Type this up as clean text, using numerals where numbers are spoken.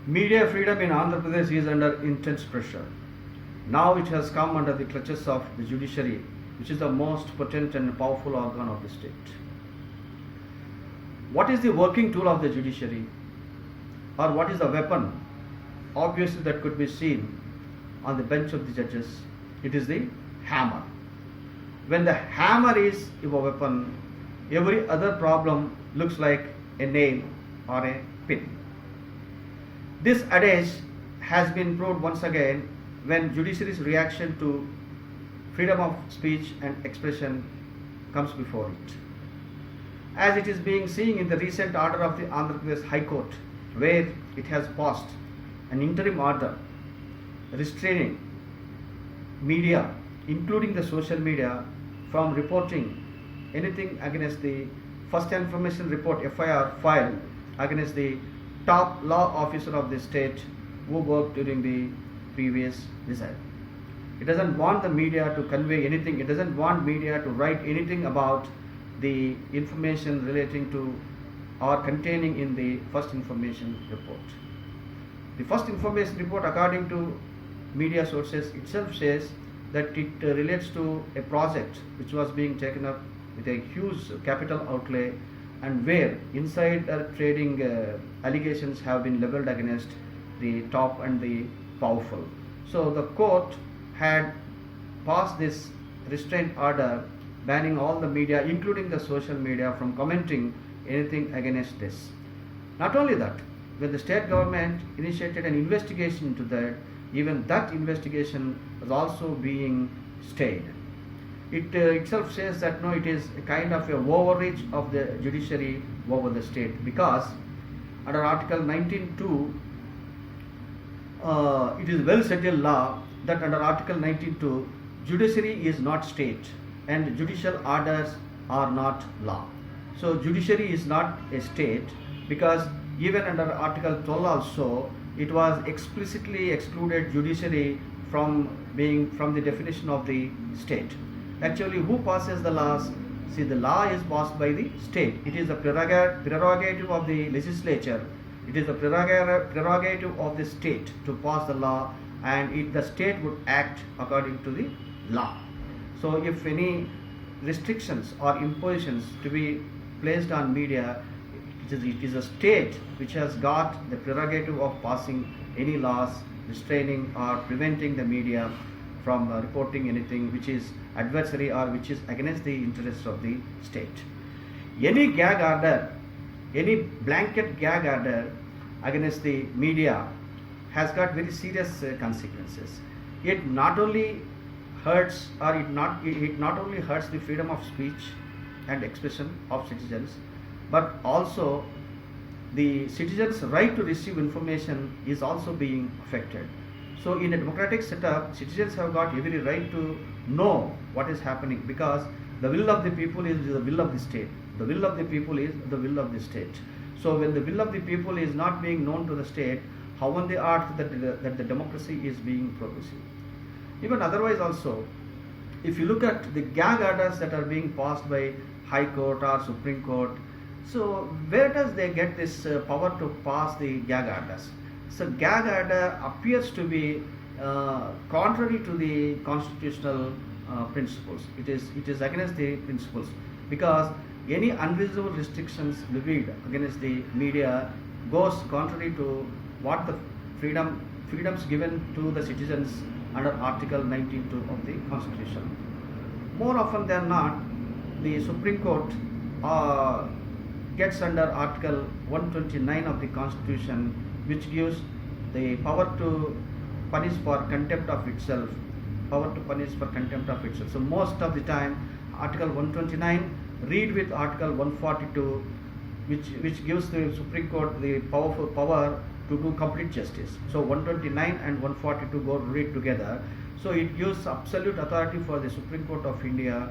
Media freedom in Andhra Pradesh is under intense pressure. Now it has come under the clutches of the judiciary, which is the most potent and powerful organ of the state. What is the working tool of the judiciary? Or what is the weapon? Obviously, that could be seen on the bench of the judges. It is the hammer. When the hammer is your weapon, every other problem looks like a nail or a pin. This adage has been proved once again when judiciary's reaction to freedom of speech and expression comes before it. As it is being seen in the recent order of the Andhra Pradesh High Court, where it has passed an interim order restraining media, including the social media, from reporting anything against the first information report FIR filed against the top law officer of the state who worked during the previous regime. It doesn't want the media to convey anything, it doesn't want media to write anything about the information relating to or containing in the first information report. The first information report, according to media sources, itself says that it relates to a project which was being taken up with a huge capital outlay, and where insider trading allegations have been leveled against the top and the powerful. So the court had passed this restraint order banning all the media, including the social media, from commenting anything against this. Not only that, when the state government initiated an investigation into that, even that investigation was also being stayed. It itself says that no, it is a kind of a overreach of the judiciary over the state, because under Article 19.2, it is well settled law that under Article 19.2, judiciary is not state and judicial orders are not law. So judiciary is not a state, because even under Article 12 also, it was explicitly excluded judiciary from the definition of the state. Actually, who passes the laws? See, the law is passed by the state. It is the prerogative of the legislature. It is the prerogative of the state to pass the law, and the state would act according to the law. So if any restrictions or impositions to be placed on media, it is a state which has got the prerogative of passing any laws restraining or preventing the media from reporting anything which is adversary or which is against the interests of the state. Any gag order, any blanket gag order against the media has got very serious consequences. It not only hurts, or it not only hurts the freedom of speech and expression of citizens, but also the citizens' right to receive information is also being affected. So in a democratic setup, citizens have got every right to know what is happening, because the will of the people is the will of the state. The will of the people is the will of the state. So when the will of the people is not being known to the state, how on the earth that the democracy is being progressive? Even otherwise also, if you look at the gag orders that are being passed by High Court or Supreme Court, so where does they get this power to pass the gag orders? So gag order appears to be contrary to the constitutional principles. It is against the principles, because any unreasonable restrictions levied against the media goes contrary to what the freedoms given to the citizens under Article 19.2 of the Constitution. More often than not, the Supreme Court gets under Article 129 of the Constitution, which gives the power to punish for contempt of itself. So most of the time, Article 129 read with Article 142, which gives the Supreme Court the powerful power to do complete justice. So 129 and 142 go read together. So it gives absolute authority for the Supreme Court of India